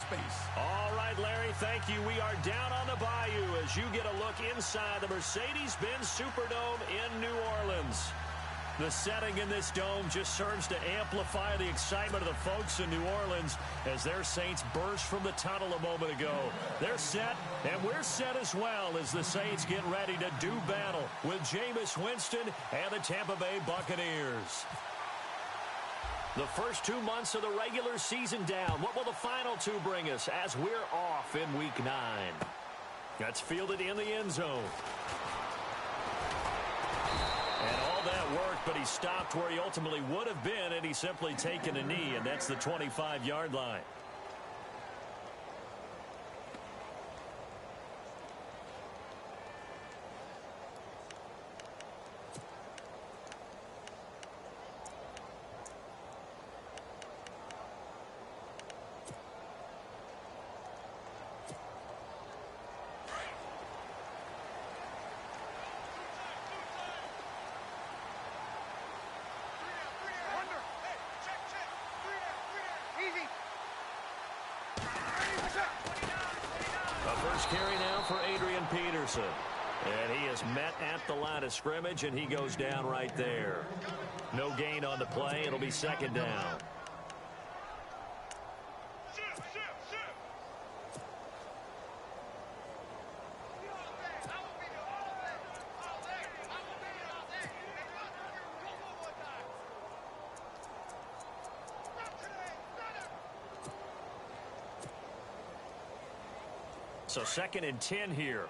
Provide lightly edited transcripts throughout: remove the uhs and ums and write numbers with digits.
space. All right, Larry, thank you. We are down on the bayou as you get a look inside the Mercedes-Benz Superdome in New Orleans. The setting in this dome just serves to amplify the excitement of the folks in New Orleans as their Saints burst from the tunnel a moment ago. They're set, and we're set as well as the Saints get ready to do battle with Jameis Winston and the Tampa Bay Buccaneers. The first 2 months of the regular season down. What will the final two bring us as we're off in Week 9? That's fielded in the end zone. And all that work, but he stopped where he ultimately would have been, and he's simply taken a knee, and that's the 25-yard line. Carry now for Adrian Peterson. And he is met at the line of scrimmage, and he goes down right there. No gain on the play. It'll be second down. So 2nd and 10 here.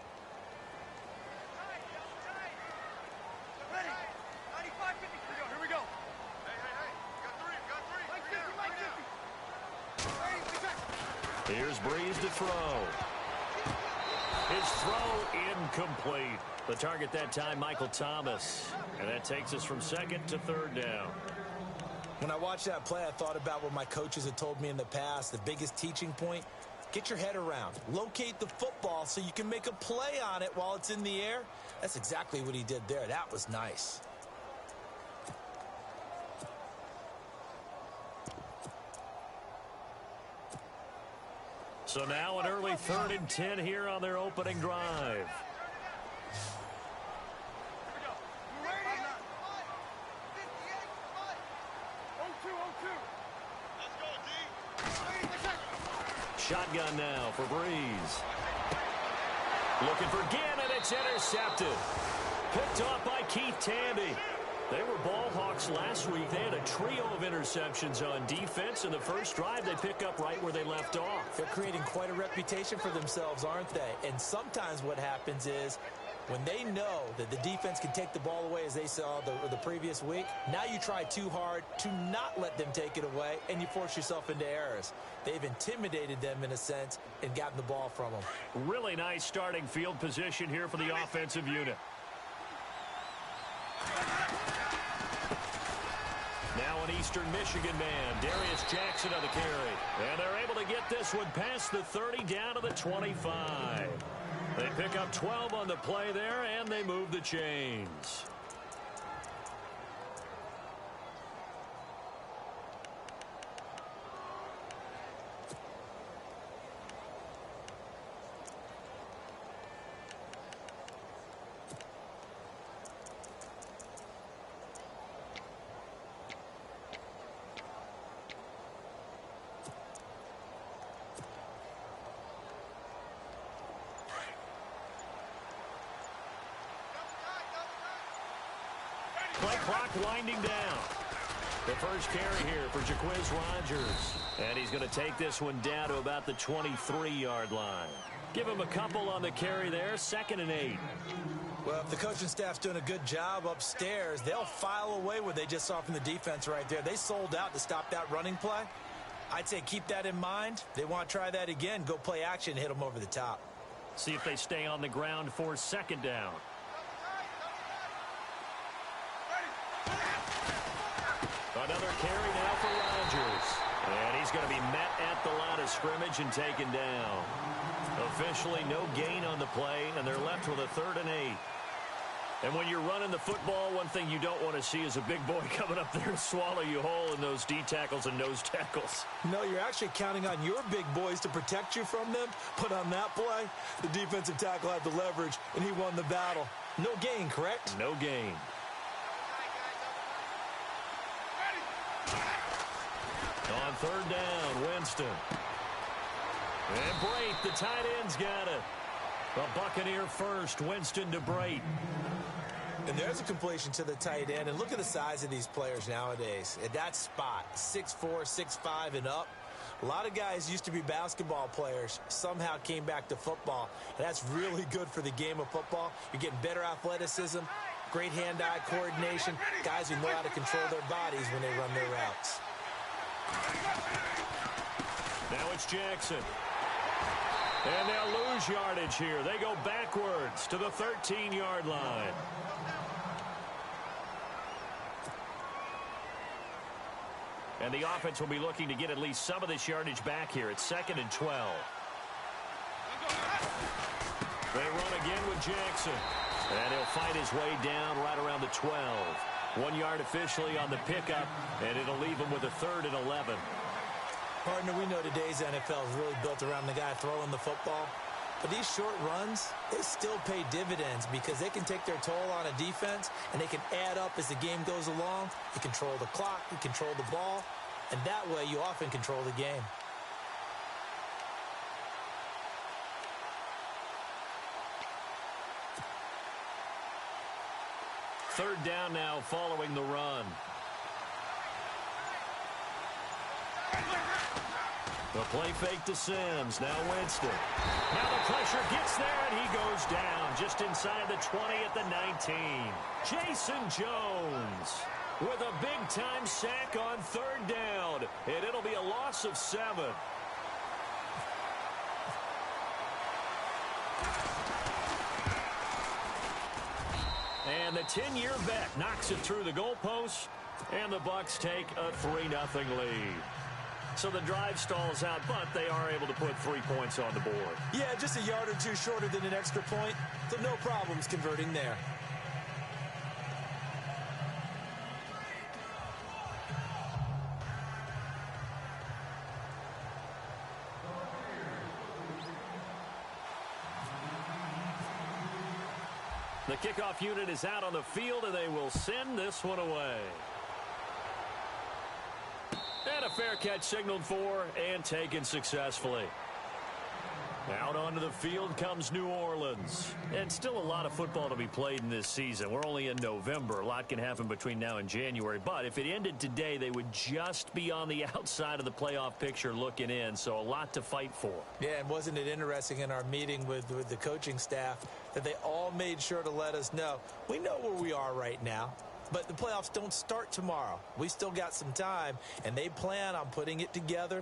Ready. 95, 50. Here we go. Hey. Got 3. Here's Breeze to throw. His throw incomplete. The target that time, Michael Thomas. And that takes us from 2nd to 3rd down. When I watched that play, I thought about what my coaches had told me in the past. The biggest teaching point: get your head around. Locate the football so you can make a play on it while it's in the air. That's exactly what he did there. That was nice. So now an early 3rd and 10 here on their opening drive. Shotgun now for Breeze. Looking for Ginn, and it's intercepted. Picked off by Keith Tandy. They were ball hawks last week. They had a trio of interceptions on defense. In the first drive, they pick up right where they left off. They're creating quite a reputation for themselves, aren't they? And sometimes what happens is, when they know that the defense can take the ball away, as they saw the previous week, now you try too hard to not let them take it away, and you force yourself into errors. They've intimidated them, in a sense, and gotten the ball from them. Really nice starting field position here for the offensive unit. Now an Eastern Michigan man, Darius Jackson on the carry. And they're able to get this one past the 30 down to the 25. They pick up 12 on the play there, and they move the chains. Play clock winding down. The first carry here for Jaquiz Rodgers. And he's going to take this one down to about the 23-yard line. Give him a couple on the carry there. 2nd and 8. Well, if the coaching staff's doing a good job upstairs, they'll file away what they just saw from the defense right there. They sold out to stop that running play. I'd say keep that in mind. They want to try that again. Go play action, hit them over the top. See if they stay on the ground for 2nd down. Another carry now for Rodgers. And he's going to be met at the line of scrimmage and taken down. Officially no gain on the play, and they're left with a 3rd and 8. And when you're running the football, one thing you don't want to see is a big boy coming up there to swallow you whole in those D tackles and nose tackles. No, you're actually counting on your big boys to protect you from them. But on that play, the defensive tackle had the leverage, and he won the battle. No gain, correct? No gain. On third down, Winston. And Brate, the tight end's got it. A Buccaneer first, Winston to Brate. And there's a completion to the tight end. And look at the size of these players nowadays. At that spot, 6'4", 6'5", and up. A lot of guys used to be basketball players, somehow came back to football. And that's really good for the game of football. You're getting better athleticism, great hand-eye coordination, guys who know how to control their bodies when they run their routes. Now it's Jackson. And they'll lose yardage here. They go backwards to the 13-yard line. And the offense will be looking to get at least some of this yardage back here. It's 2nd and 12. They run again with Jackson. And he'll fight his way down right around the 12. 1 yard officially on the pickup, and it'll leave him with a 3rd and 11. Partner, we know today's NFL is really built around the guy throwing the football. But these short runs, they still pay dividends because they can take their toll on a defense, and they can add up as the game goes along. You control the clock, you control the ball, and that way you often control the game. Third down now following the run. The play fake to Sims. Now Winston. Now the pressure gets there, and he goes down just inside the 20 at the 19. Jason Jones with a big-time sack on third down, and it'll be a loss of 7. And the 10-year vet knocks it through the goalpost, and the Bucs take a 3-0 lead. So the drive stalls out, but they are able to put 3 points on the board. Yeah, just a yard or two shorter than an extra point, so no problems converting there. The kickoff unit is out on the field, and they will send this one away. And a fair catch signaled for and taken successfully. Out onto the field comes New Orleans. And still a lot of football to be played in this season. We're only in November. A lot can happen between now and January. But if it ended today, they would just be on the outside of the playoff picture looking in. So a lot to fight for. Yeah, and wasn't it interesting in our meeting with the coaching staff that they all made sure to let us know, we know where we are right now. But the playoffs don't start tomorrow. We still got some time, and they plan on putting it together,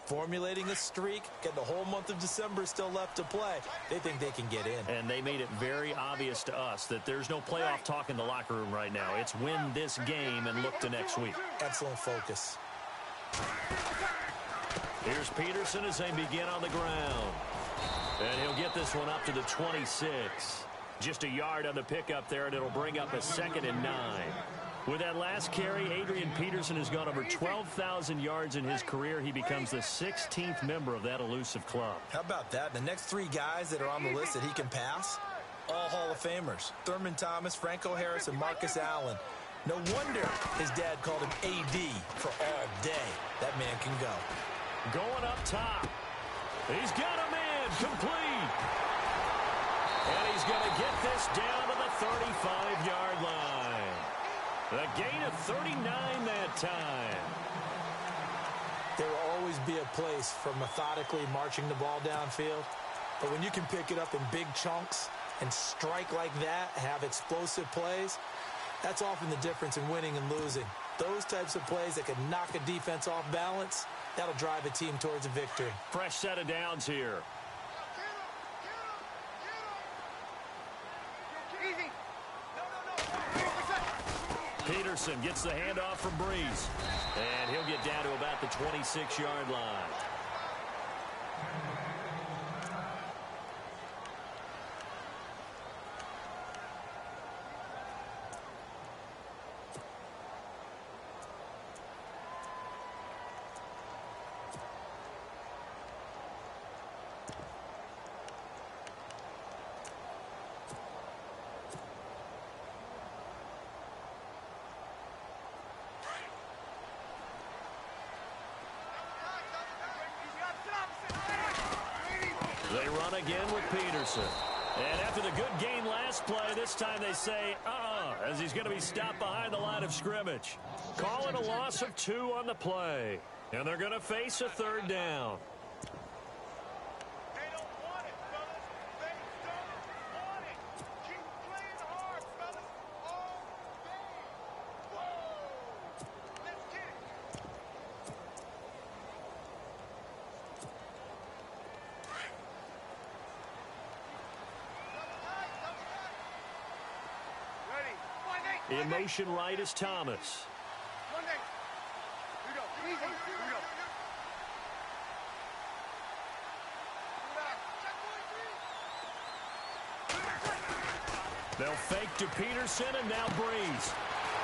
formulating a streak, get the whole month of December still left to play. They think they can get in. And they made it very obvious to us that there's no playoff talk in the locker room right now. It's win this game and look to next week. Excellent focus. Here's Peterson as they begin on the ground. And he'll get this one up to the 26. Just a yard on the pickup there, and it'll bring up a 2nd and 9. With that last carry, Adrian Peterson has gone over 12,000 yards in his career. He becomes the 16th member of that elusive club. How about that? The next 3 guys that are on the list that he can pass, all Hall of Famers. Thurman Thomas, Franco Harris, and Marcus Allen. No wonder his dad called him AD for all day. That man can go. Going up top. He's got a man complete. And he's going to get this down to the 35-yard line. The gain of 39 that time. There will always be a place for methodically marching the ball downfield. But when you can pick it up in big chunks and strike like that, have explosive plays, that's often the difference in winning and losing. Those types of plays that can knock a defense off balance, that'll drive a team towards a victory. Fresh set of downs here. Peterson gets the handoff from Breeze. And he'll get down to about the 26-yard line. They run again with Peterson. And after the good gain last play, this time they say, as he's going to be stopped behind the line of scrimmage. Call it a loss of 2 on the play. And they're going to face a 3rd down. They don't want it, fellas. They don't want it. Keep playing hard, fellas. All game. Whoa. Let's get it. Ready. In motion right is Thomas. One day. Here we go. Easy. Here we go. They'll fake to Peterson and now Breeze.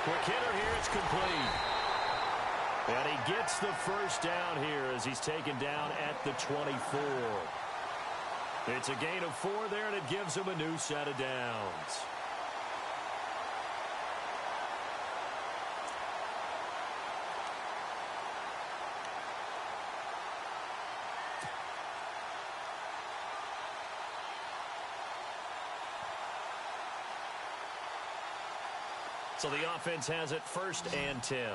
Quick hitter here, it's complete. And he gets the first down here as he's taken down at the 24. It's a gain of 4 there, and it gives him a new set of downs. So the offense has it 1st and 10. Hey,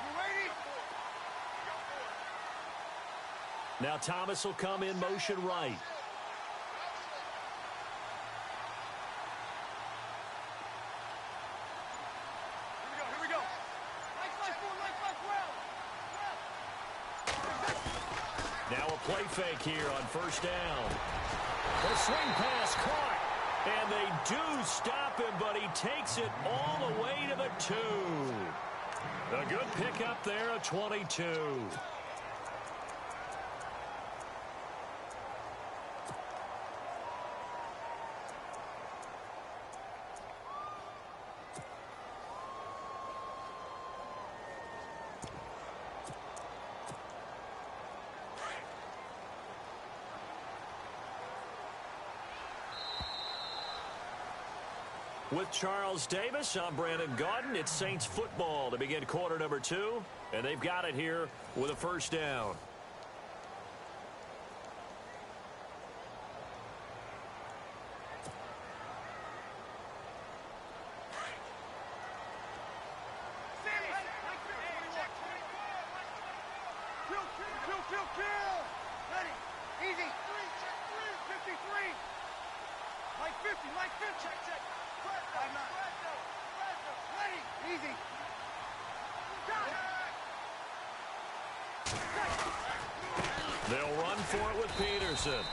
you ready? Now Thomas will come in motion right. Here we go. Now a play fake here on 1st down. The swing pass caught. And they do stop him, but he takes it all the way to the 2. A good pickup there, a 22. With Charles Davis, I'm Brandon Gaudin. It's Saints football to begin quarter number 2, and they've got it here with a 1st down. Kill. Ready. Easy. 53. Like 50. Check. Ready. Easy. They'll run for it with Peterson.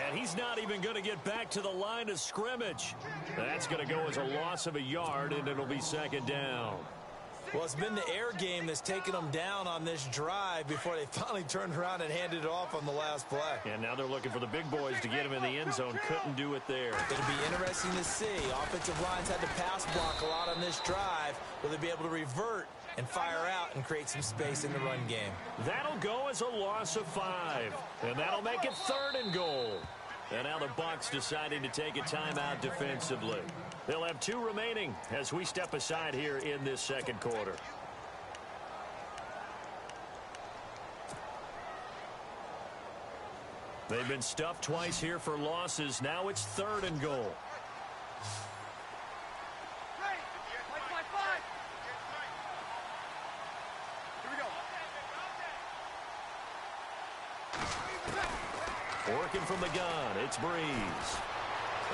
And he's not even going to get back to the line of scrimmage. That's going to go as a loss of a yard, and it'll be 2nd down. Well, it's been the air game that's taken them down on this drive before they finally turned around and handed it off on the last play. And now they're looking for the big boys to get him in the end zone. Couldn't do it there. It'll be interesting to see. Offensive lines had to pass block a lot on this drive. Will they be able to revert and fire out and create some space in the run game? That'll go as a loss of 5. And that'll make it 3rd and goal. And now the Bucs deciding to take a timeout defensively. They'll have 2 remaining as we step aside here in this 2nd quarter. They've been stuffed twice here for losses. Now it's 3rd and goal. Ready. Like 5. Here we go. Working from the gun, it's Breeze.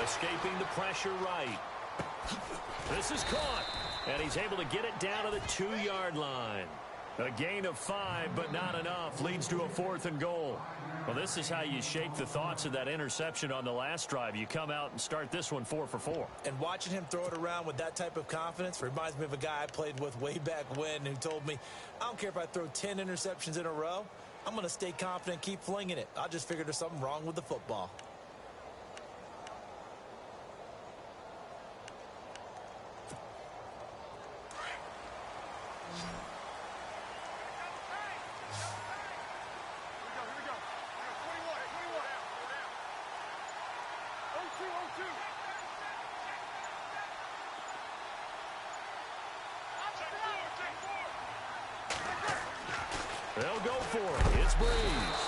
Escaping the pressure right. This is caught, and he's able to get it down to the 2-yard line. A gain of 5, but not enough. Leads to a 4th and goal. Well, this is how you shake the thoughts of that interception on the last drive. You come out and start this one 4 for 4. And watching him throw it around with that type of confidence reminds me of a guy I played with way back when who told me, I don't care if I throw 10 interceptions in a row. I'm going to stay confident, keep flinging it. I just figured there's something wrong with the football. They'll go for it. It's Breeze.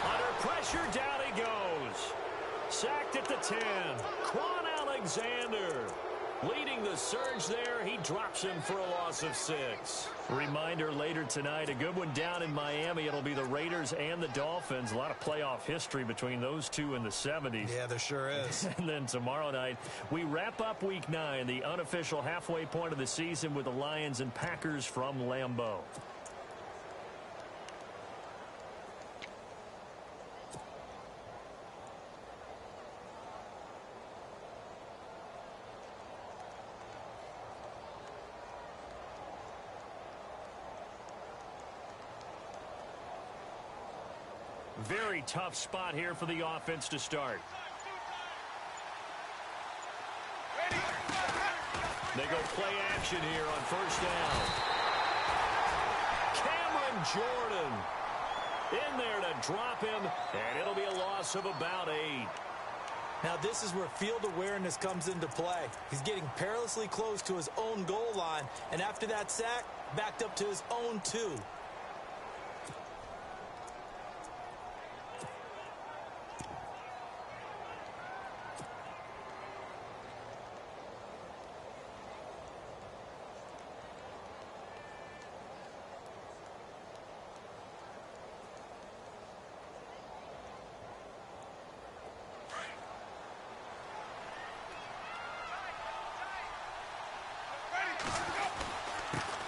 Under pressure, down he goes. Sacked at the 10. Quan Alexander leading the surge there. He drops him for a loss of 6. Reminder later tonight, a good one down in Miami. It'll be the Raiders and the Dolphins. A lot of playoff history between those two in the 70s. Yeah, there sure is. And then tomorrow night, we wrap up Week 9, the unofficial halfway point of the season with the Lions and Packers from Lambeau. Very tough spot here for the offense to start. They go play action here on first down. Cameron Jordan in there to drop him, and it'll be a loss of about 8. Now this is where field awareness comes into play. He's getting perilously close to his own goal line, and after that sack, backed up to his own 2.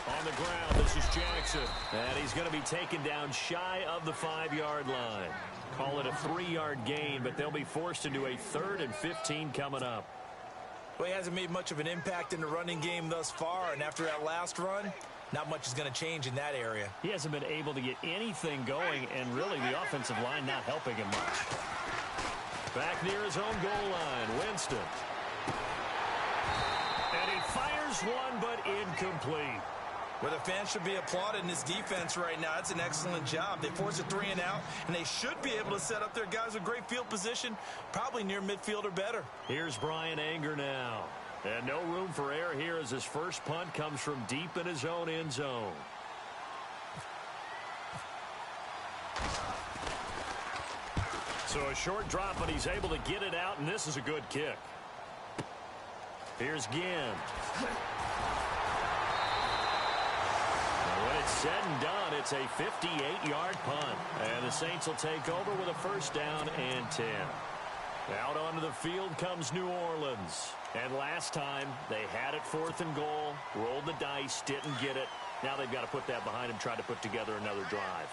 On the ground, this is Jackson. And he's going to be taken down shy of the 5-yard line. Call it a 3-yard gain, but they'll be forced into a 3rd and 15 coming up. Well, he hasn't made much of an impact in the running game thus far, and after that last run, not much is going to change in that area. He hasn't been able to get anything going, and really the offensive line not helping him much. Back near his own goal line, Winston. And he fires one, but incomplete. Well, the fans should be applauded in this defense right now. It's an excellent job. They force a 3 and out, and they should be able to set up their guys with great field position, probably near midfield or better. Here's Brian Anger now. And no room for error here as his first punt comes from deep in his own end zone. So a short drop, but he's able to get it out, and this is a good kick. Here's Ginn. When it's said and done, it's a 58-yard punt. And the Saints will take over with a first down and 10. Out onto the field comes New Orleans. And last time, they had it 4th and goal, rolled the dice, didn't get it. Now they've got to put that behind them, try to put together another drive.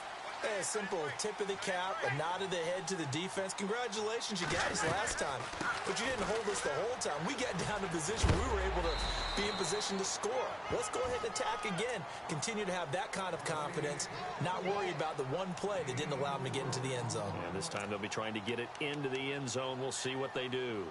A simple tip of the cap, a nod of the head to the defense. Congratulations, you got us last time. But you didn't hold us the whole time. We got down to position. We were able to be in position to score. Let's go ahead and attack again. Continue to have that kind of confidence. Not worry about the one play that didn't allow them to get into the end zone. And this time they'll be trying to get it into the end zone. We'll see what they do.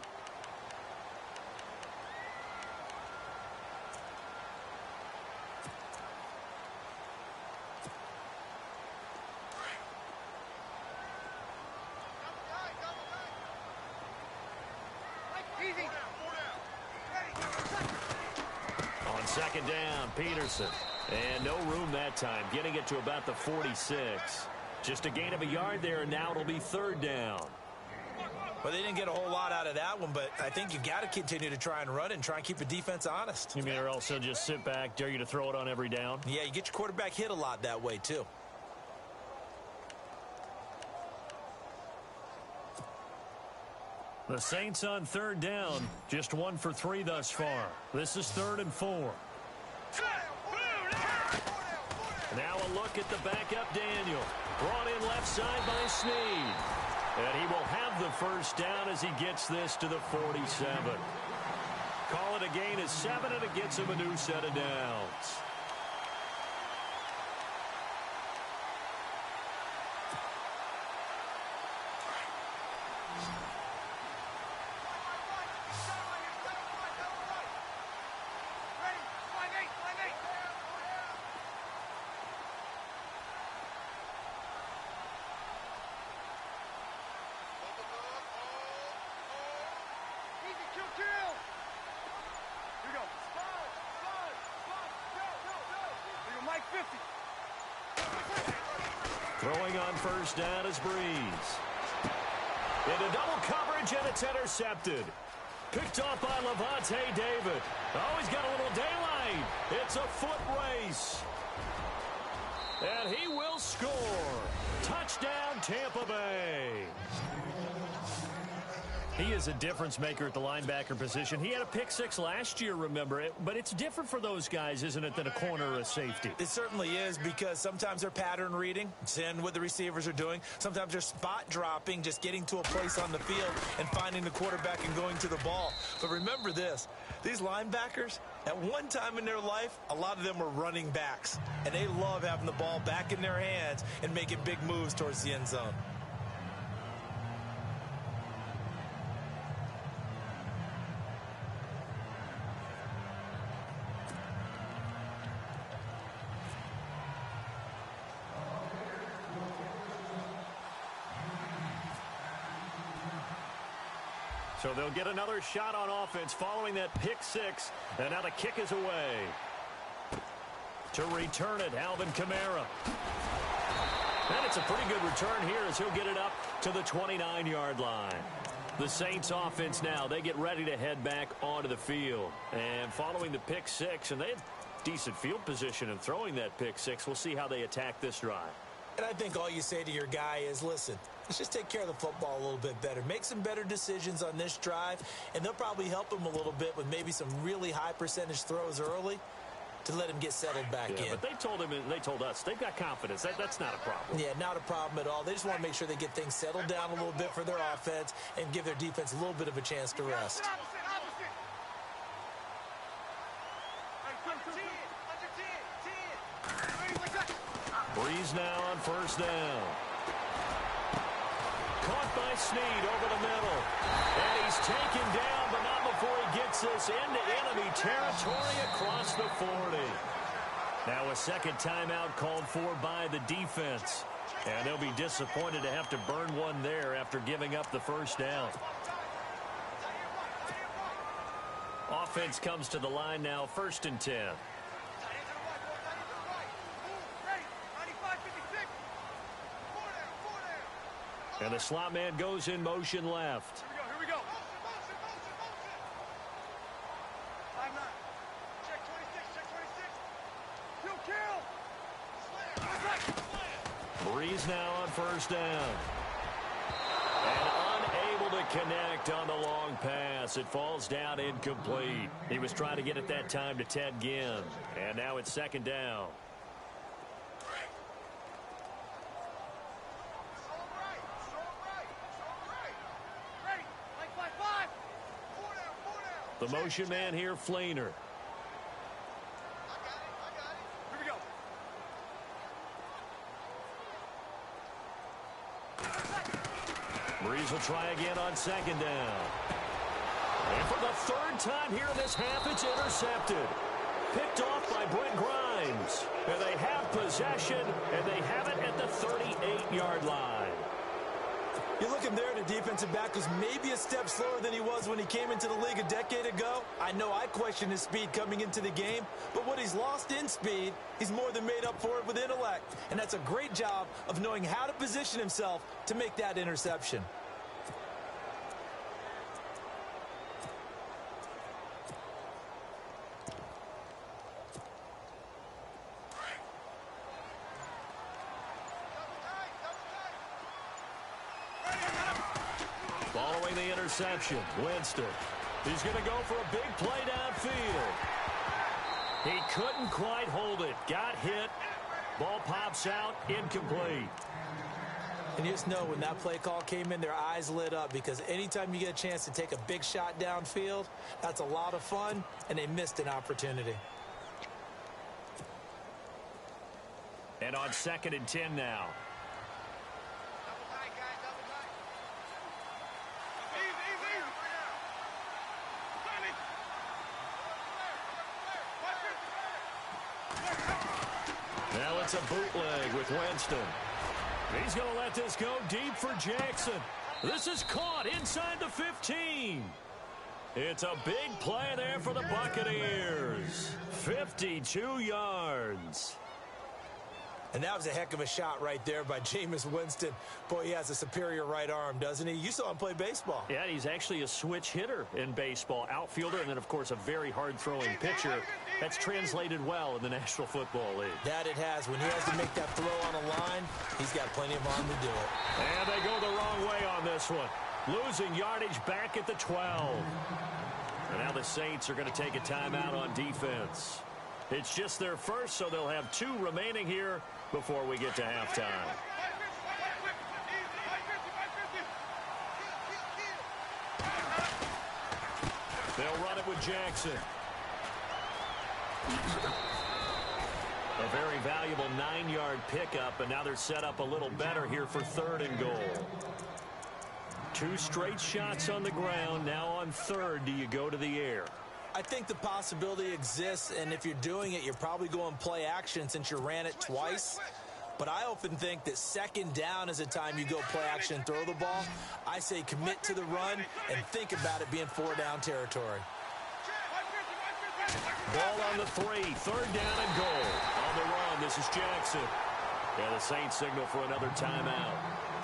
Second down, Peterson. And no room that time, getting it to about the 46. Just a gain of a yard there, and now it'll be 3rd down. Well, they didn't get a whole lot out of that one, but I think you've got to continue to try and run and try and keep the defense honest. You mean or also just sit back, dare you to throw it on every down? Yeah, you get your quarterback hit a lot that way, too. The Saints on 3rd down, just 1 for 3 thus far. This is 3rd and 4. Now a look at the backup Daniel. Brought in left side by Snead. And he will have the first down as he gets this to the 47. Call it a gain of 7, and it gets him a new set of downs. Throwing on first down is Breeze. Into double coverage, and it's intercepted. Picked off by Levante David. Oh, he's got a little daylight. It's a foot race. And he will score. Touchdown, Tampa Bay. He is a difference maker at the linebacker position. He had a pick six last year, remember it. But it's different for those guys, isn't it, than a corner or a safety? It certainly is, because sometimes they're pattern reading, seeing what the receivers are doing. Sometimes they're spot dropping, just getting to a place on the field and finding the quarterback and going to the ball. But remember this, these linebackers, at one time in their life, a lot of them were running backs. And they love having the ball back in their hands and making big moves towards the end zone. So they'll get another shot on offense following that pick six. And now the kick is away. To return it, Alvin Kamara. And it's a pretty good return here as he'll get it up to the 29-yard line. The Saints offense now, they get ready to head back onto the field. And following the pick six, and they had decent field position in throwing that pick six. We'll see how they attack this drive. And I think all you say to your guy is, listen, let's just take care of the football a little bit better. Make some better decisions on this drive, and they'll probably help him a little bit with maybe some really high percentage throws early to let him get settled back in. But they told him, and they told us, they've got confidence. That's not a problem. Yeah, not a problem at all. They just want to make sure they get things settled down a little bit for their offense and give their defense a little bit of a chance to rest. Breeze now on first down. Caught by Snead over the middle. And he's taken down, but not before he gets this into enemy territory across the 40. Now a second timeout called for by the defense. And they'll be disappointed to have to burn one there after giving up the first down. Offense comes to the line now, 1st and 10. And the slot man goes in motion left. Here we go. Motion. 5-9. Check 26. Kill. Breeze now on first down. And unable to connect on the long pass. It falls down incomplete. He was trying to get it that time to Ted Ginn. And now it's 2nd down. The motion man here, Flainer. I got it. Here we go. Breeze will try again on 2nd down. And for the 3rd time here in this half, it's intercepted. Picked off by Brent Grimes. And they have possession, and they have it at the 38-yard line. You're looking there at a defensive back who's maybe a step slower than he was when he came into the league a decade ago. I know I questioned his speed coming into the game, but what he's lost in speed, he's more than made up for it with intellect. And that's a great job of knowing how to position himself to make that interception. Following the interception, Winston. He's going to go for a big play downfield. He couldn't quite hold it. Got hit. Ball pops out. Incomplete. And you just know when that play call came in, their eyes lit up, because anytime you get a chance to take a big shot downfield, that's a lot of fun, and they missed an opportunity. And on 2nd and 10 now. Now it's a bootleg with Winston. He's going to let this go deep for Jackson. This is caught inside the 15. It's a big play there for the Buccaneers. 52 yards. And that was a heck of a shot right there by Jameis Winston. Boy, he has a superior right arm, doesn't he? You saw him play baseball. Yeah, he's actually a switch hitter in baseball. Outfielder, and then, of course, a very hard-throwing pitcher. That's translated well in the National Football League. That it has. When he has to make that throw on a line, he's got plenty of arm to do it. And they go the wrong way on this one. Losing yardage back at the 12. And now the Saints are going to take a timeout on defense. It's just their first, so they'll have 2 remaining here before we get to halftime. They'll run it with Jackson. A very valuable 9-yard pickup, and now they're set up a little better here for 3rd and goal. 2 straight shots on the ground. Now on 3rd, do you go to the air? I think the possibility exists, and if you're doing it, you're probably going play action since you ran it twice. But I often think that 2nd down is a time you go play action and throw the ball. I say commit to the run and think about it being 4-down territory. Ball on the 3, 3rd down and goal. On the run, this is Jackson. Yeah, the Saints signal for another timeout.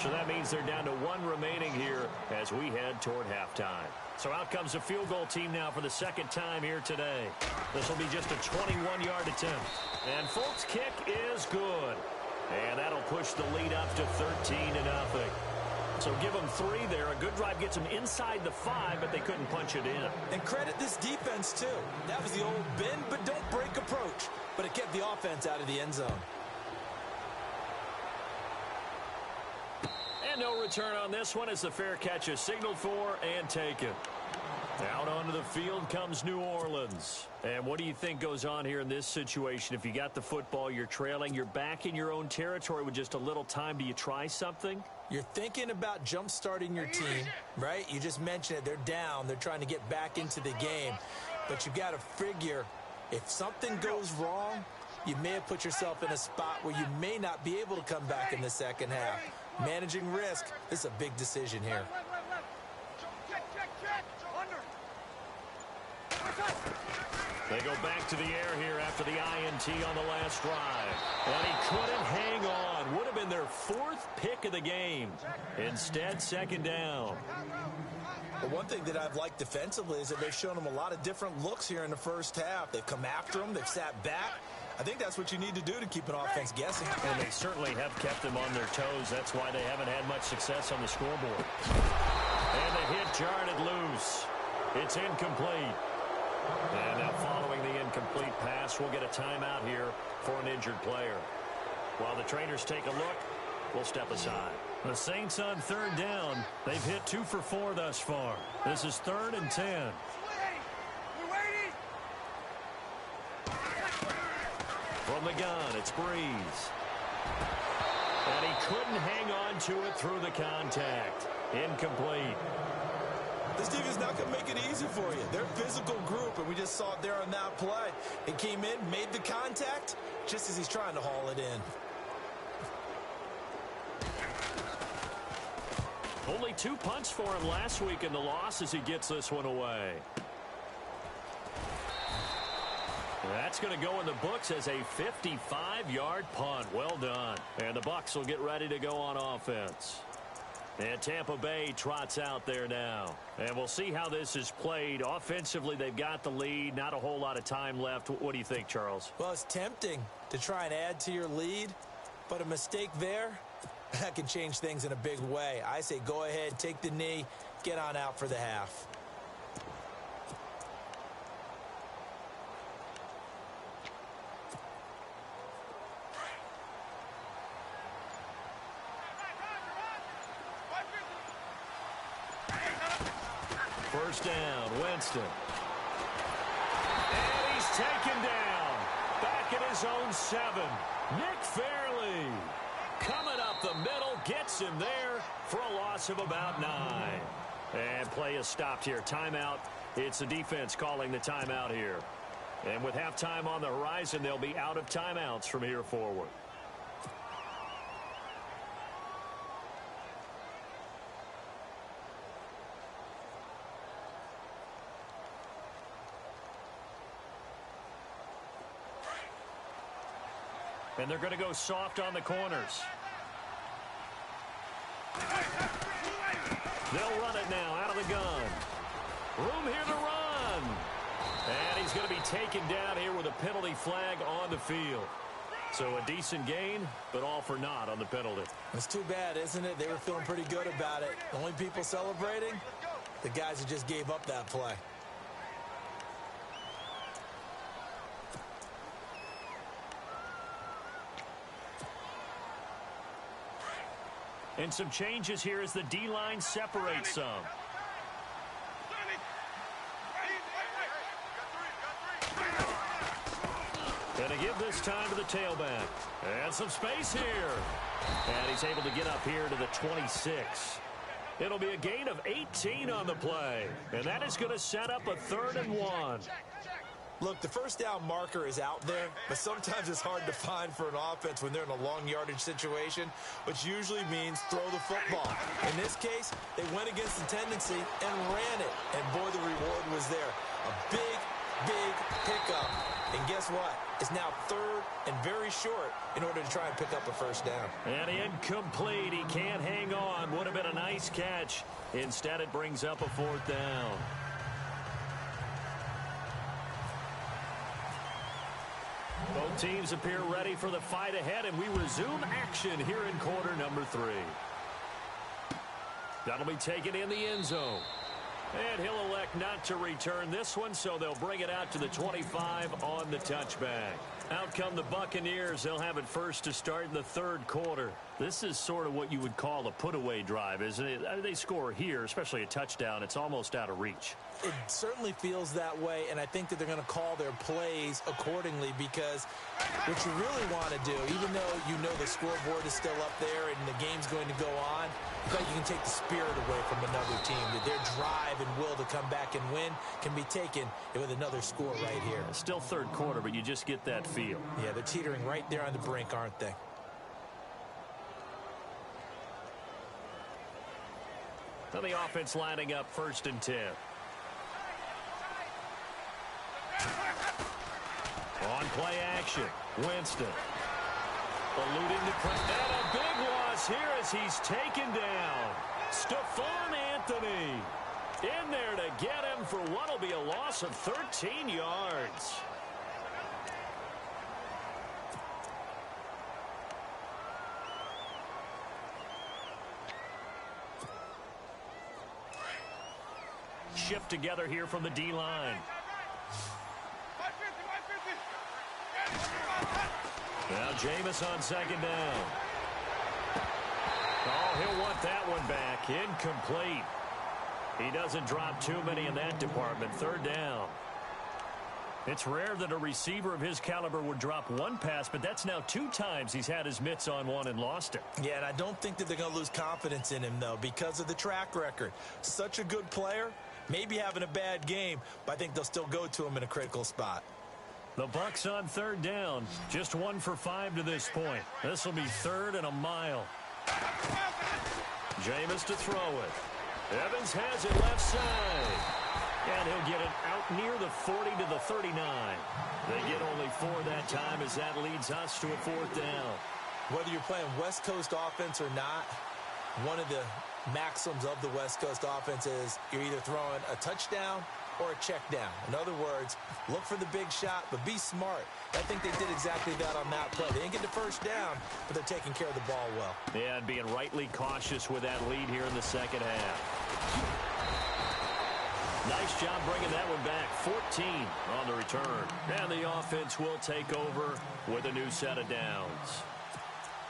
So that means they're down to 1 remaining here as we head toward halftime. So out comes the field goal team now for the 2nd time here today. This will be just a 21-yard attempt. And Folt's kick is good. And that'll push the lead up to 13-0. So give them 3 there. A good drive gets them inside the 5, but they couldn't punch it in. And credit this defense, too. That was the old bend but don't break approach. But it kept the offense out of the end zone. And no return on this one as the fair catch is signaled for and taken. Out onto the field comes New Orleans. And what do you think goes on here in this situation? If you got the football, you're trailing, you're back in your own territory with just a little time. Do you try something? You're thinking about jump-starting your team, right? You just mentioned it. They're down. They're trying to get back into the game. But you've got to figure if something goes wrong, you may have put yourself in a spot where you may not be able to come back in the second half. Managing risk, this is a big decision here. They go back to the air here after the INT on the last drive. And he couldn't hang on. Would have been their 4th pick of the game. Instead, 2nd down. But one thing that I've liked defensively is that they've shown them a lot of different looks here in the first half. They've come after them. They've sat back. I think that's what you need to do to keep an offense guessing. And they certainly have kept them on their toes. That's why they haven't had much success on the scoreboard. And the hit jarred it loose. It's incomplete. And now following the incomplete pass, we'll get a timeout here for an injured player. While the trainers take a look, we'll step aside. The Saints on 3rd down. They've hit 2 for 4 thus far. This is 3rd and 10. From the gun, it's Breeze. And he couldn't hang on to it through the contact. Incomplete. This defense is not going to make it easy for you. They're a physical group, and we just saw it there on that play. It came in, made the contact, just as he's trying to haul it in. Only 2 punts for him last week in the loss as he gets this one away. That's going to go in the books as a 55-yard punt. Well done. And the Bucs will get ready to go on offense. And Tampa Bay trots out there now. And we'll see how this is played. Offensively, they've got the lead. Not a whole lot of time left. What do you think, Charles? Well, it's tempting to try and add to your lead, but a mistake there, that can change things in a big way. I say go ahead, take the knee, get on out for the half. First down, Winston. And he's taken down. Back at his own 7. Nick Fairley coming up the middle, gets him there for a loss of about 9. And play is stopped here. Timeout. It's the defense calling the timeout here. And with halftime on the horizon, they'll be out of timeouts from here forward. And they're going to go soft on the corners. They'll run it now out of the gun. Room here to run. And he's going to be taken down here with a penalty flag on the field. So a decent gain, but all for naught on the penalty. It's too bad, isn't it? They were feeling pretty good about it. The only people celebrating, the guys who just gave up that play. And some changes here as the D-line separates some. Gonna give this time to the tailback. And some space here. And he's able to get up here to the 26. It'll be a gain of 18 on the play. And that is going to set up a 3rd and 1. Look, the first down marker is out there, but sometimes it's hard to find for an offense when they're in a long yardage situation, which usually means throw the football. In this case, they went against the tendency and ran it. And boy, the reward was there. A big pickup. And guess what? It's now 3rd and very short in order to try and pick up a first down. And incomplete. He can't hang on. Would have been a nice catch. Instead, it brings up a 4th down. Both teams appear ready for the fight ahead, and we resume action here in quarter number 3. That'll be taken in the end zone. And he'll elect not to return this one, so they'll bring it out to the 25 on the touchback. Out come the Buccaneers. They'll have it first to start in the 3rd quarter. This is sort of what you would call a put-away drive, isn't it? I mean, they score here, especially a touchdown. It's almost out of reach. It certainly feels that way, and I think that they're going to call their plays accordingly because what you really want to do, even though you know the scoreboard is still up there and the game's going to go on, I feel like you can take the spirit away from another team, that their drive and will to come back and win can be taken with another score right here. Still 3rd quarter, but you just get that feel. Yeah, they're teetering right there on the brink, aren't they? So the offense lining up 1st and 10. On play action, Winston. Eluding the press. And a big loss here as he's taken down. Stephon Anthony in there to get him for what will be a loss of 13 yards. Shift together here from the D-line. Now Jameis on 2nd down. Oh, he'll want that one back. Incomplete. He doesn't drop too many in that department. 3rd down. It's rare that a receiver of his caliber would drop one pass, but that's now 2 times he's had his mitts on one and lost it. Yeah, and I don't think that they're going to lose confidence in him, though, because of the track record. Such a good player, maybe having a bad game, but I think they'll still go to him in a critical spot. The Bucs on 3rd down. Just 1 for 5 to this point. This will be 3rd and a mile. Jameis to throw it. Evans has it left side. And he'll get it out near the 40 to the 39. They get only 4 that time as that leads us to a 4th down. Whether you're playing West Coast offense or not, one of the maxims of the West Coast offense is you're either throwing a touchdown or a check down. In other words, look for the big shot, but be smart. I think they did exactly that on that play. They didn't get the first down, but they're taking care of the ball well. Yeah, and being rightly cautious with that lead here in the 2nd half. Nice job bringing that one back. 14 on the return. And the offense will take over with a new set of downs.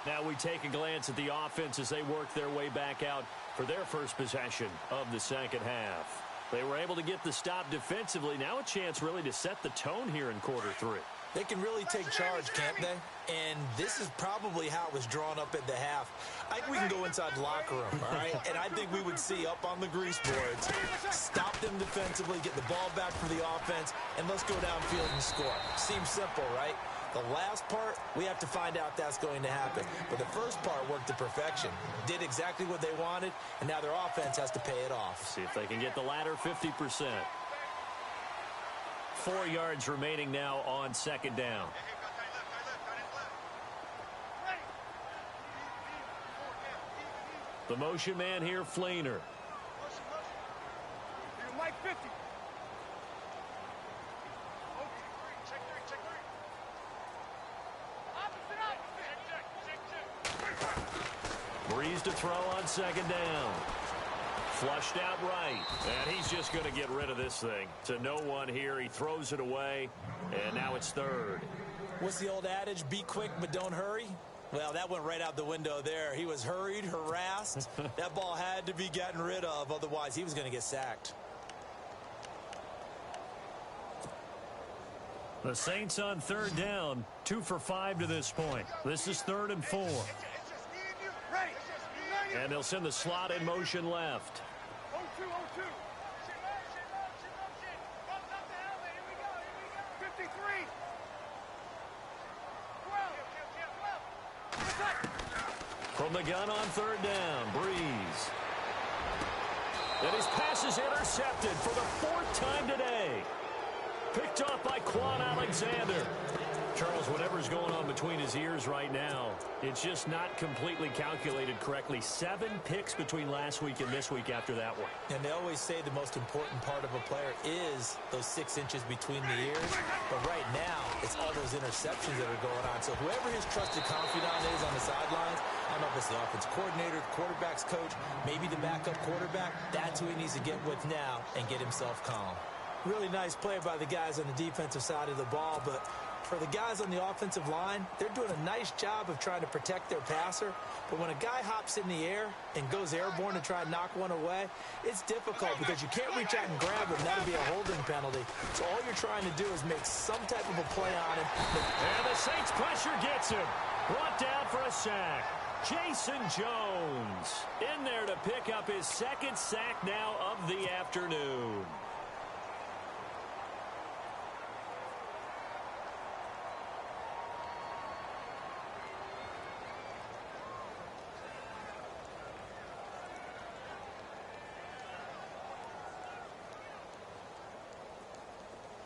Now we take a glance at the offense as they work their way back out for their first possession of the 2nd half. They were able to get the stop defensively. Now a chance really to set the tone here in quarter 3. They can really take charge, can't they? And this is probably how it was drawn up at the half. I think we can go inside the locker room, all right? And I think we would see up on the grease boards, stop them defensively, get the ball back for the offense, and let's go downfield and score. Seems simple, right? The last part, we have to find out that's going to happen. But the first part worked to perfection. Did exactly what they wanted, and now their offense has to pay it off. See if they can get the latter 50%. 4 yards remaining now on 2nd down. The motion man here, Fleener. Mike 50. Check three. Opposite. Breeze to throw on second down. Flushed out right. And he's just going to get rid of this thing. To no one here. He throws it away. And now it's third. What's the old adage? Be quick, but don't hurry. Well, that went right out the window there. He was hurried, harassed. That ball had to be gotten rid of. Otherwise, he was going to get sacked. The Saints on third down. 2 for 5 to this point. This is 3rd and 4. And they'll send the slot in motion left. 0-2. 53. 12. From the gun on third down, Breeze. And his pass is intercepted for the 4th time today. Picked off by Quan Alexander. Charles, whatever's going on between his ears right now, it's just not completely calculated correctly. 7 picks between last week and this week after that one. And they always say the most important part of a player is those 6 inches between the ears. But right now, it's all those interceptions that are going on. So whoever his trusted confidant is on the sidelines, I don't know if it's the offense coordinator, the quarterback's coach, maybe the backup quarterback, that's who he needs to get with now and get himself calm. Really nice play by the guys on the defensive side of the ball, but for the guys on the offensive line, they're doing a nice job of trying to protect their passer. But when a guy hops in the air and goes airborne to try and knock one away, it's difficult because you can't reach out and grab him. That'll be a holding penalty. So all you're trying to do is make some type of a play on him. And the Saints pressure gets him. Brought down for a sack. Jason Jones in there to pick up his 2nd sack now of the afternoon.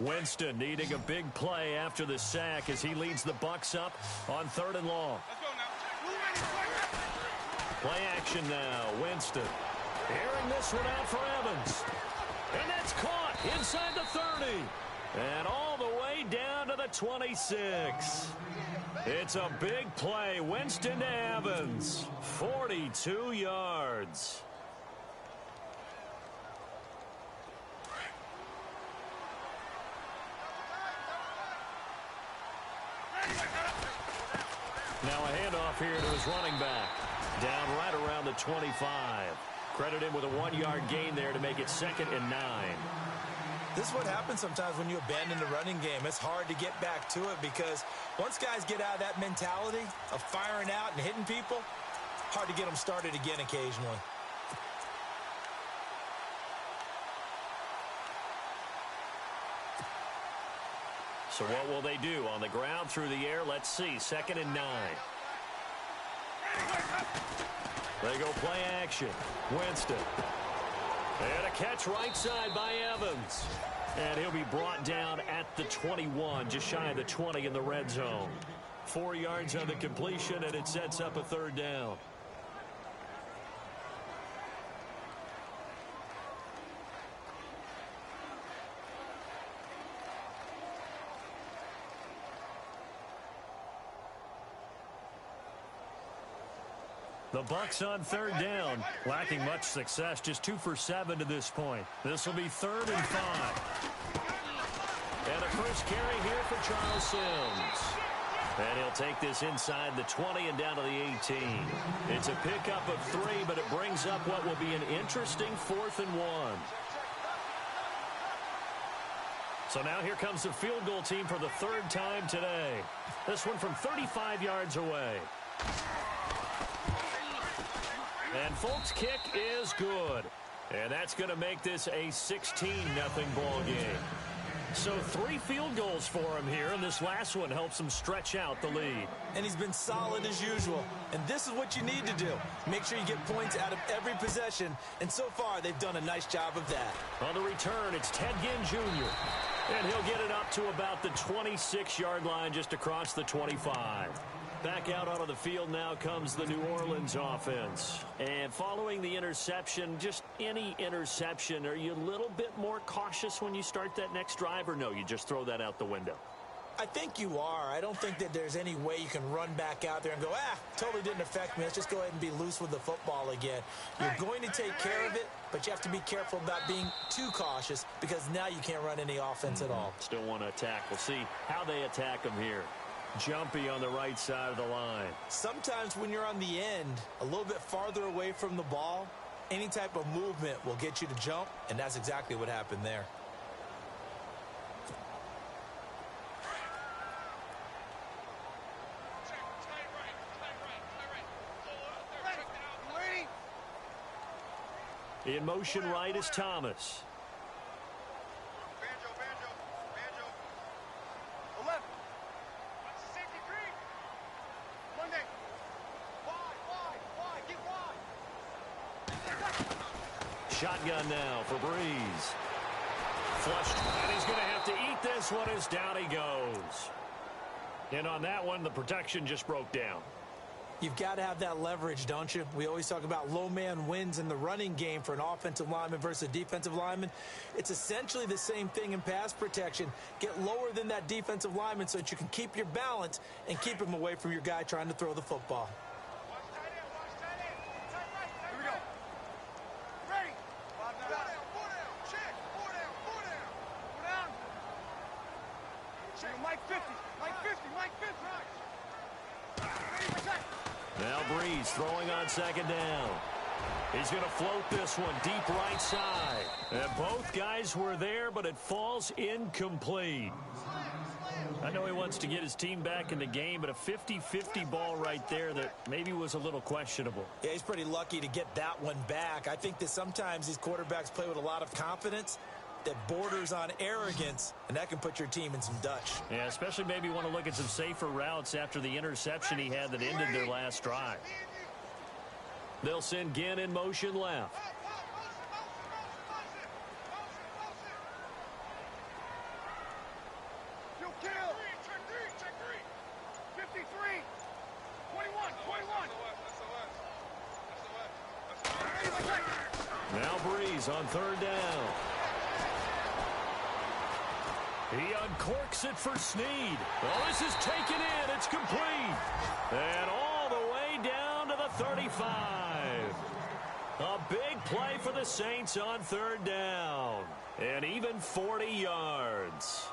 Winston needing a big play after the sack as he leads the Bucs up on 3rd and long. Play action now. Winston airing this one out for Evans. And that's caught inside the 30. And all the way down to the 26. It's a big play. Winston to Evans. 42 yards. Now a handoff here to his running back. Down right around the 25. Credit him with a 1-yard gain there to make it 2nd and 9. This is what happens sometimes when you abandon the running game. It's hard to get back to it because once guys get out of that mentality of firing out and hitting people, hard to get them started again occasionally. So what will they do? On the ground, through the air, let's see. 2nd and 9. They go play action. Winston. And a catch right side by Evans. And he'll be brought down at the 21, just shy of the 20 in the red zone. 4 yards on the completion, and it sets up a 3rd down. The Bucs on 3rd down, lacking much success, just 2 for 7 to this point. This will be 3rd and 5. And a first carry here for Charles Sims. And he'll take this inside the 20 and down to the 18. It's a pickup of 3, but it brings up what will be an interesting 4th and 1. So now here comes the field goal team for the 3rd time today. This one from 35 yards away. And Folk's kick is good. And that's going to make this a 16-0 ball game. So 3 field goals for him here, and this last one helps him stretch out the lead. And he's been solid as usual. And this is what you need to do. Make sure you get points out of every possession. And so far, they've done a nice job of that. On the return, it's Ted Ginn Jr. And he'll get it up to about the 26-yard line just across the 25. Back out onto the field now comes the New Orleans offense. And following the interception, just any interception, are you a little bit more cautious when you start that next drive, or no, you just throw that out the window? I think you are. I don't think that there's any way you can run back out there and go, totally didn't affect me. Let's just go ahead and be loose with the football again. You're going to take care of it, but you have to be careful about being too cautious because now you can't run any offense at all. Still want to attack. We'll see how they attack them here. Jumpy on the right side of the line. Sometimes when you're on the end, a little bit farther away from the ball, any type of movement will get you to jump, and that's exactly what happened there. In motion right is Thomas. Banjo. 11. Safety green. Monday. Wide. Get wide. Shotgun now for Breeze. Flushed, and he's going to have to eat this one as down he goes. And on that one, the protection just broke down. You've got to have that leverage, don't you? We always talk about low man wins in the running game for an offensive lineman versus a defensive lineman. It's essentially the same thing in pass protection. Get lower than that defensive lineman so that you can keep your balance and keep him away from your guy trying to throw the football. Watch tight end. Tight right. Here we go. Ready. Four down. Check. Four down. Check. Mike 50. Now Breeze throwing on second down. He's going to float this one deep right side. And both guys were there, but it falls incomplete. I know he wants to get his team back in the game, but a 50-50 ball right there that maybe was a little questionable. Yeah, he's pretty lucky to get that one back. I think that sometimes these quarterbacks play with a lot of confidence that borders on arrogance, and that can put your team in some Dutch. Yeah, especially maybe want to look at some safer routes after the interception he had that ended their last drive. They'll send Ginn in motion left. Check three. 53. 21. Now Breeze on third down. He uncorks it for Snead. Oh, this is taken in. It's complete. And all the way down to the 35. A big play for the Saints on third down. And even 40 yards.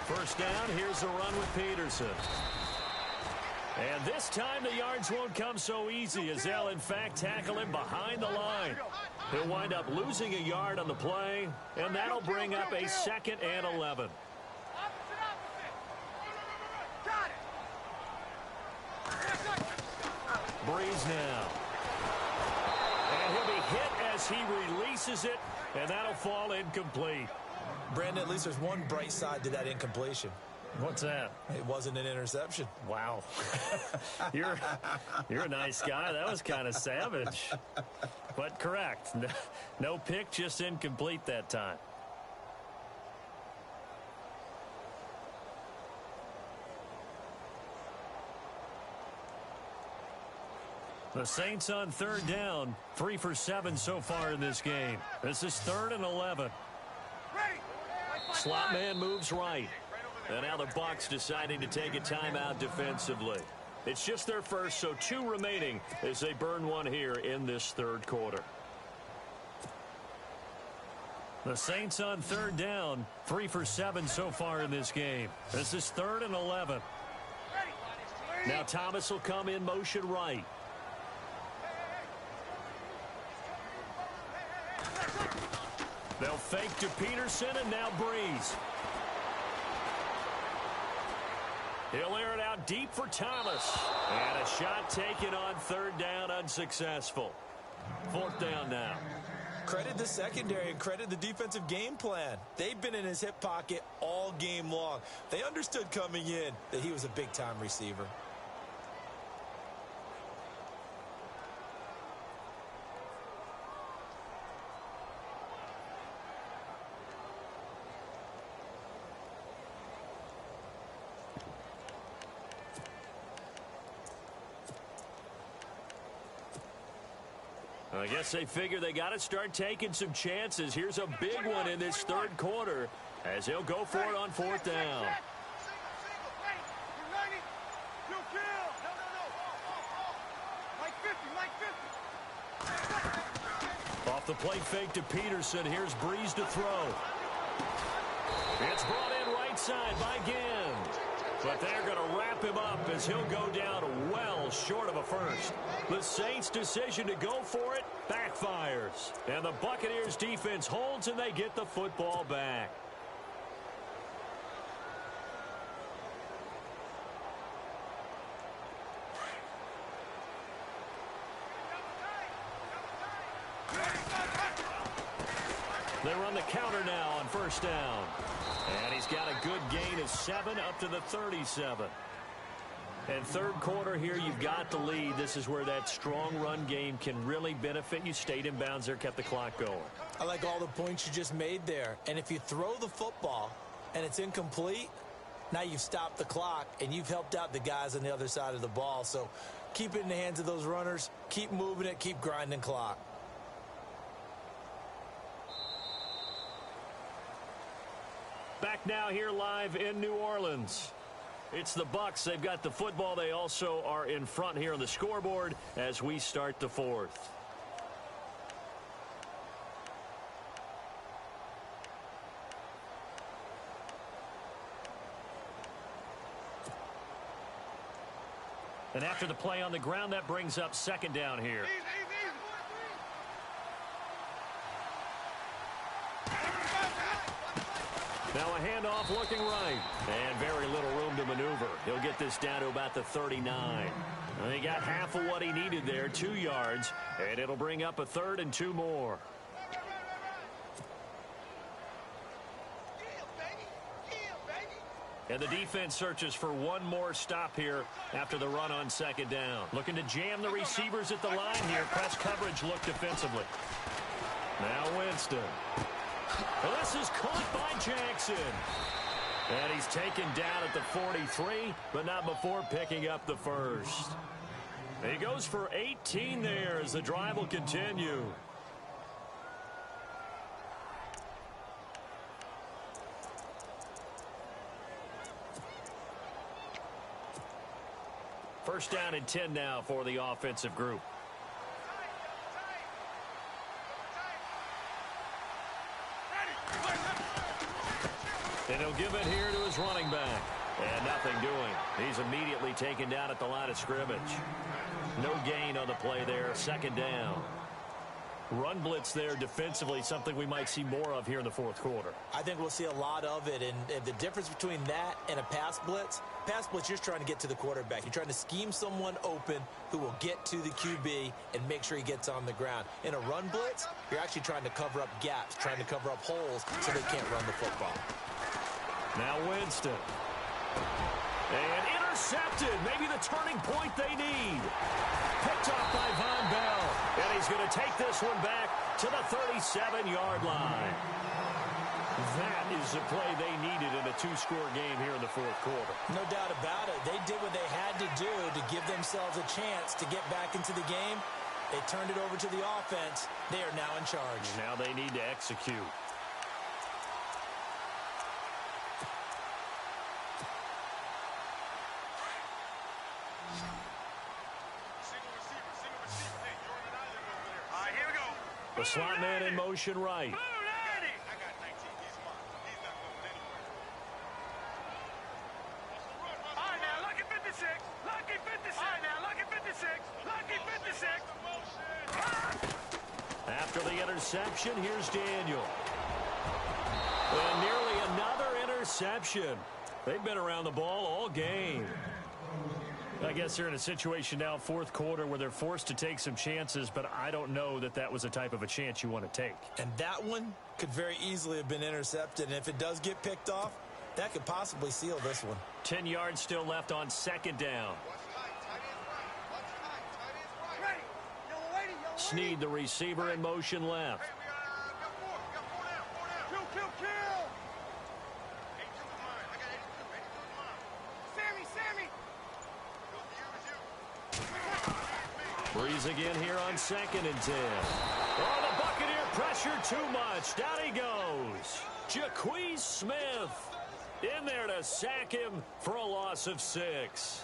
First down, here's a run with Peterson. And this time the yards won't come so easy as they'll in fact tackle him behind the line. He'll wind up losing a yard on the play, and that'll bring up a 2nd and 11. Got it. Breeze now. And he'll be hit as he releases it, and that'll fall incomplete. Brandon, at least there's one bright side to that incompletion. What's that? It wasn't an interception. Wow. You're a nice guy. That was kind of savage. But correct. No pick, just incomplete that time. The Saints on third down, 3 for 7 so far in this game. This is 3rd and 11. Slot man moves right. And now the Bucs deciding to take a timeout defensively. It's just their first, so 2 remaining as they burn one here in this 3rd quarter. The Saints on third down, 3 for 7 so far in this game. This is 3rd and 11. Now Thomas will come in motion right. They'll fake to Peterson, and now Breeze. He'll air it out deep for Thomas. And a shot taken on third down, unsuccessful. 4th down now. Credit the secondary and credit the defensive game plan. They've been in his hip pocket all game long. They understood coming in that he was a big-time receiver. I guess they figure they got to start taking some chances. Here's a big one in this third quarter as he'll go for it on fourth down. Off the play fake to Peterson. Here's Breeze to throw. It's brought in right side by Ginn. But they're going to wrap him up as he'll go down well short of a first. The Saints' decision to go for it backfires. And the Buccaneers' defense holds and they get the football back. They run the counter now on first down. And he's got a good gain of 7 up to the 37. And third quarter here, you've got the lead. This is where that strong run game can really benefit you. Stayed in bounds there, kept the clock going. I like all the points you just made there. And if you throw the football and it's incomplete, now you've stopped the clock and you've helped out the guys on the other side of the ball. So keep it in the hands of those runners. Keep moving it. Keep grinding clock. Back now here live in New Orleans. It's the Bucs. They've got the football. They also are in front here on the scoreboard as we start the fourth. And after the play on the ground, that brings up second down here. Now a handoff looking right. And very little room to maneuver. He'll get this down to about the 39. And he got half of what he needed there, 2 yards. And it'll bring up a 3rd and 2 more. And the defense searches for one more stop here after the run on second down. Looking to jam the receivers at the line here. Press coverage look defensively. Now Winston. Well, this is caught by Jackson. And he's taken down at the 43, but not before picking up the first. He goes for 18 there as the drive will continue. First down and 10 now for the offensive group. And he'll give it here to his running back. And nothing doing. He's immediately taken down at the line of scrimmage. No gain on the play there. Second down. Run blitz there defensively, something we might see more of here in the fourth quarter. I think we'll see a lot of it. And the difference between that and a pass blitz, you're just trying to get to the quarterback. You're trying to scheme someone open who will get to the QB and make sure he gets on the ground. In a run blitz, you're actually trying to cover up gaps, trying to cover up holes so they can't run the football. Now Winston. And intercepted. Maybe the turning point they need. Picked off by Von Bell. And he's going to take this one back to the 37-yard line. That is the play they needed in a 2-score game here in the fourth quarter. No doubt about it. They did what they had to do to give themselves a chance to get back into the game. They turned it over to the offense. They are now in charge. Now they need to execute. The slot man in motion right. I got 19. He's mine. He's not going anywhere. All right, now, lucky 56. Lucky 56. All right, now, lucky 56. Lucky 56. After the interception, here's Daniel. And nearly another interception. They've been around the ball all game. guess they're in a situation now, fourth quarter, where they're forced to take some chances, but I don't know that that was the type of a chance you want to take. And that one could very easily have been intercepted, and if it does get picked off, that could possibly seal this one. 10 yards still left on second down. Snead, the receiver, in motion left. Breeze again here on 2nd and 10. Oh, the Buccaneer pressure too much. Down he goes. Jaquez Smith in there to sack him for a loss of 6.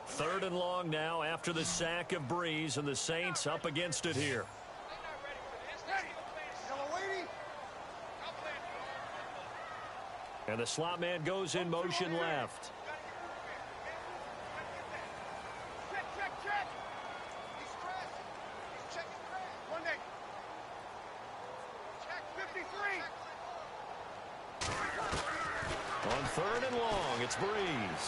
Third and long now after the sack of Breeze, and the Saints up against it here. And the slot man goes in motion left. Check. He's stressed. He's checking crack. Monday. Check 53. On 3rd and long, it's Breeze.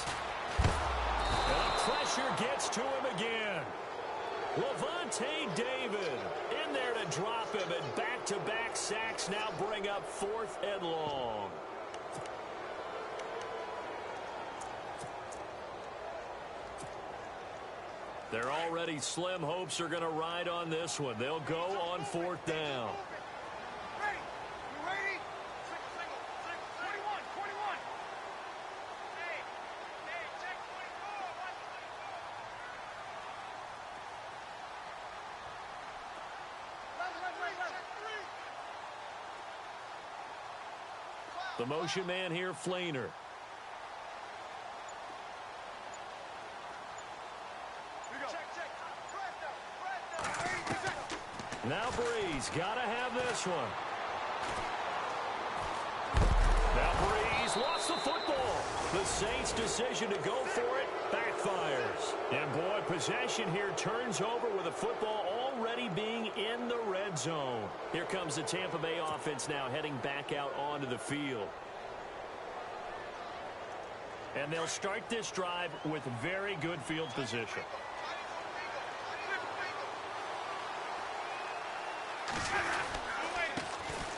And pressure gets to him again. Levante David in there to drop him, and back-to-back sacks now bring up 4th and long. They're already slim hopes are going to ride on this one. They'll go on 4th down. Ready? You ready? Single. 21. Hey, check 24. Watch 24. The motion man here, Flainer. Now Breeze, got to have this one. Now Breeze lost the football. The Saints' decision to go for it backfires. And boy, possession here turns over with the football already being in the red zone. Here comes the Tampa Bay offense now heading back out onto the field. And they'll start this drive with very good field position.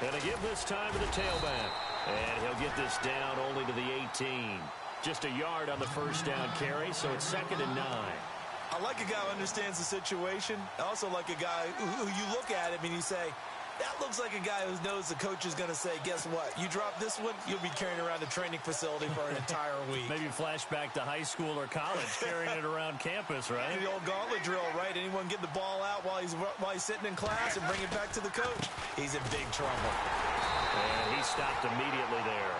And to give this time to the tailback. And he'll get this down only to the 18. Just a yard on the first down carry, so it's 2nd and 9. I like a guy who understands the situation. I also like a guy who you look at him and you say, that looks like a guy who knows the coach is going to say, guess what? You drop this one, you'll be carrying around the training facility for an entire week. Maybe flashback to high school or college, carrying it around campus, right? The old gauntlet drill, right? Anyone get the ball out while he's sitting in class and bring it back to the coach? He's in big trouble. And he stopped immediately there.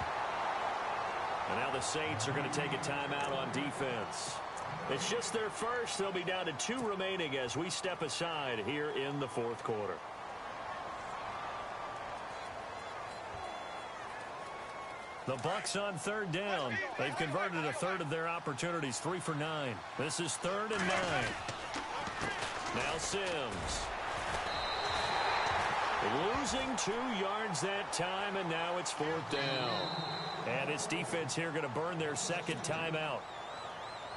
And now the Saints are going to take a timeout on defense. It's just their first. They'll be down to 2 remaining as we step aside here in the 4th quarter. The Bucs on 3rd down. They've converted a third of their opportunities, 3 for 9. This is 3rd and 9. Now Sims. Losing 2 yards that time, and now it's 4th down. And its defense here going to burn their 2nd timeout.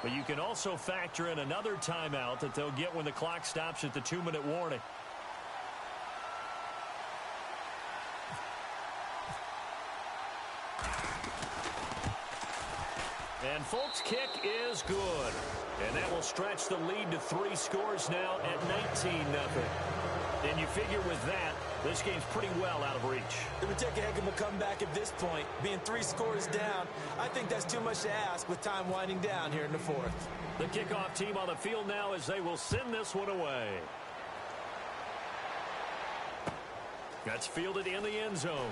But you can also factor in another timeout that they'll get when the clock stops at the 2-minute warning. And Folk's kick is good. And that will stretch the lead to 3 scores now at 19-0. And you figure with that, this game's pretty well out of reach. It would take a heck of a comeback at this point. Being 3 scores down, I think that's too much to ask with time winding down here in the 4th. The kickoff team on the field now as they will send this one away. That's fielded in the end zone.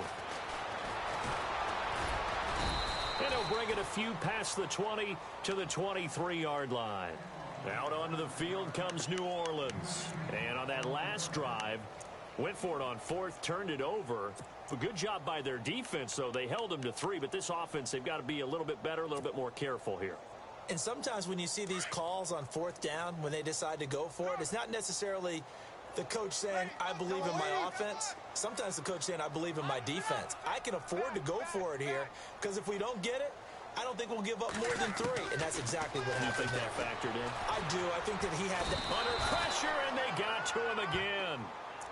And he'll bring it a few past the 20 to the 23-yard line. Out onto the field comes New Orleans. And on that last drive, went for it on 4th, turned it over. A good job by their defense, though. They held them to 3, but this offense, they've got to be a little bit better, a little bit more careful here. And sometimes when you see these calls on 4th down, when they decide to go for it, it's not necessarily the coach saying, I believe in my offense. Sometimes the coach saying, I believe in my defense. I can afford to go for it here because if we don't get it, I don't think we'll give up more than 3. And that's exactly what happened there. You think that factored in? I do. I think that he had to. Under pressure, and they got to him again.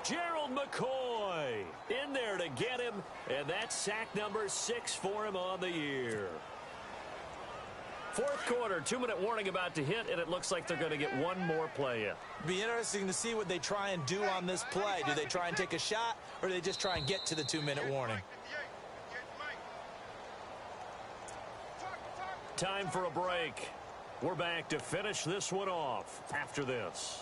Gerald McCoy in there to get him, and that's sack number 6 for him on the year. Fourth quarter, 2-minute warning about to hit, and it looks like they're going to get one more play in. Be interesting to see what they try and do on this play. Do they try and take a shot, or do they just try and get to the 2-minute warning? Time for a break. We're back to finish this one off after this.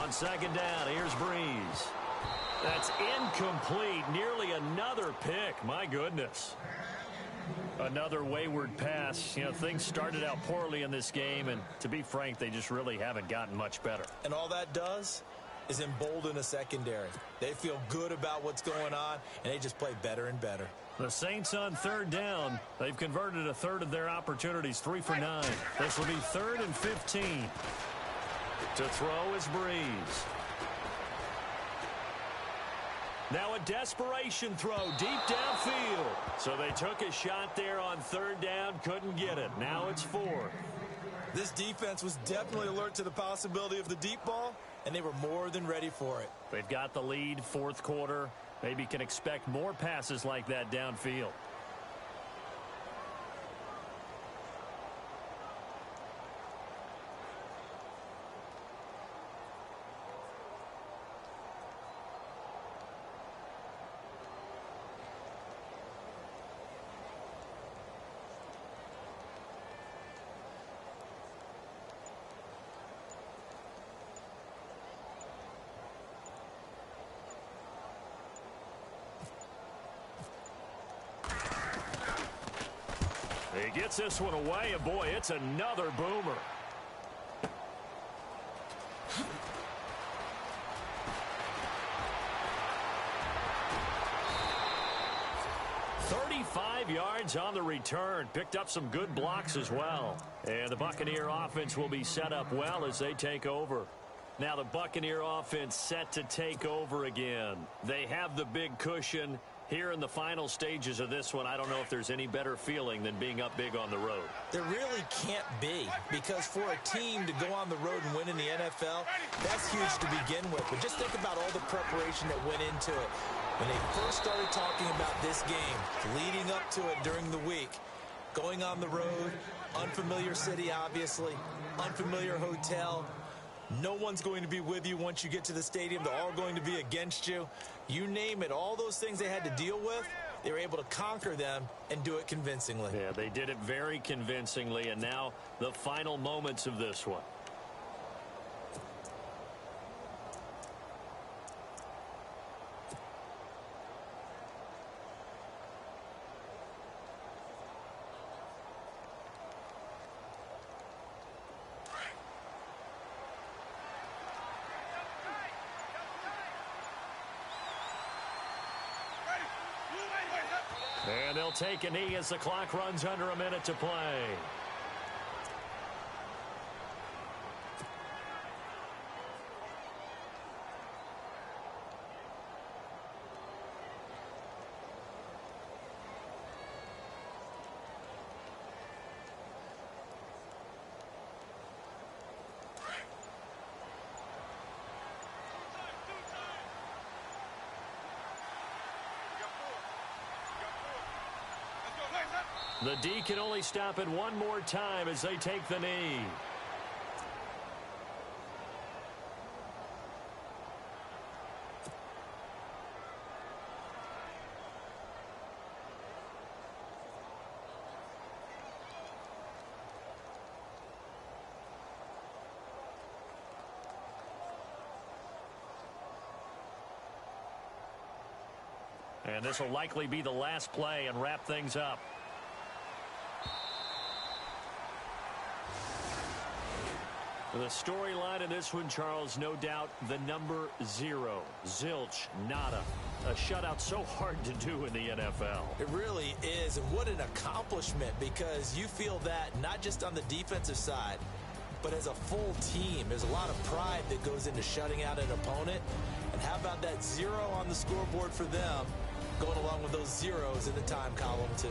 On second down, here's Breeze. That's incomplete. Nearly another pick. My goodness. Another wayward pass. You know, things started out poorly in this game, and to be frank, they just really haven't gotten much better. And all that does is embolden a secondary. They feel good about what's going on, and they just play better and better. The Saints on third down. They've converted a third of their opportunities, 3 for 9. This will be 3rd and 15. To throw is Breeze. Now a desperation throw deep downfield. So they took a shot there on third down, couldn't get it. Now it's 4th. This defense was definitely alert to the possibility of the deep ball, and they were more than ready for it. They've got the lead, fourth quarter. Maybe can expect more passes like that downfield. He gets this one away, and boy, it's another boomer. Yards on the return. Picked up some good blocks as well. And the Buccaneer offense will be set up well as they take over. Now the Buccaneer offense set to take over again. They have the big cushion. Here in the final stages of this one, I don't know if there's any better feeling than being up big on the road. There really can't be, because for a team to go on the road and win in the NFL, that's huge to begin with. But just think about all the preparation that went into it. When they first started talking about this game, leading up to it during the week, going on the road, unfamiliar city, obviously, unfamiliar hotel. No one's going to be with you once you get to the stadium. They're all going to be against you. You name it, all those things they had to deal with, they were able to conquer them and do it convincingly. Yeah, they did it very convincingly, and now the final moments of this one. And they'll take a knee as the clock runs under a minute to play. The D can only stop it one more time as they take the knee. And this will likely be the last play and wrap things up. The storyline in this one, Charles, no doubt the number 0. Zilch, nada. A shutout so hard to do in the NFL. It really is, and what an accomplishment, because you feel that not just on the defensive side, but as a full team. There's a lot of pride that goes into shutting out an opponent. And how about that 0 on the scoreboard for them, going along with those zeros in the time column too.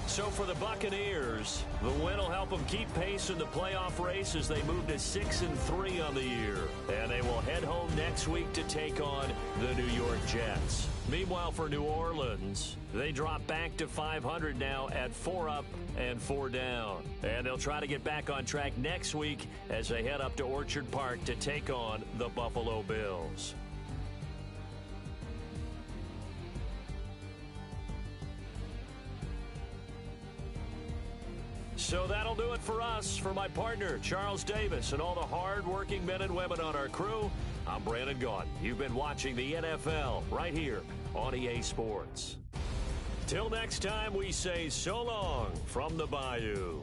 So for the Buccaneers, the win will help them keep pace in the playoff race as they move to 6-3 on the year. And they will head home next week to take on the New York Jets. Meanwhile, for New Orleans, they drop back to 500 now at 4 up and 4 down. And they'll try to get back on track next week as they head up to Orchard Park to take on the Buffalo Bills. So that'll do it for us. For my partner, Charles Davis, and all the hard-working men and women on our crew, I'm Brandon Gaudin. You've been watching the NFL right here on EA Sports. Till next time, we say so long from the Bayou.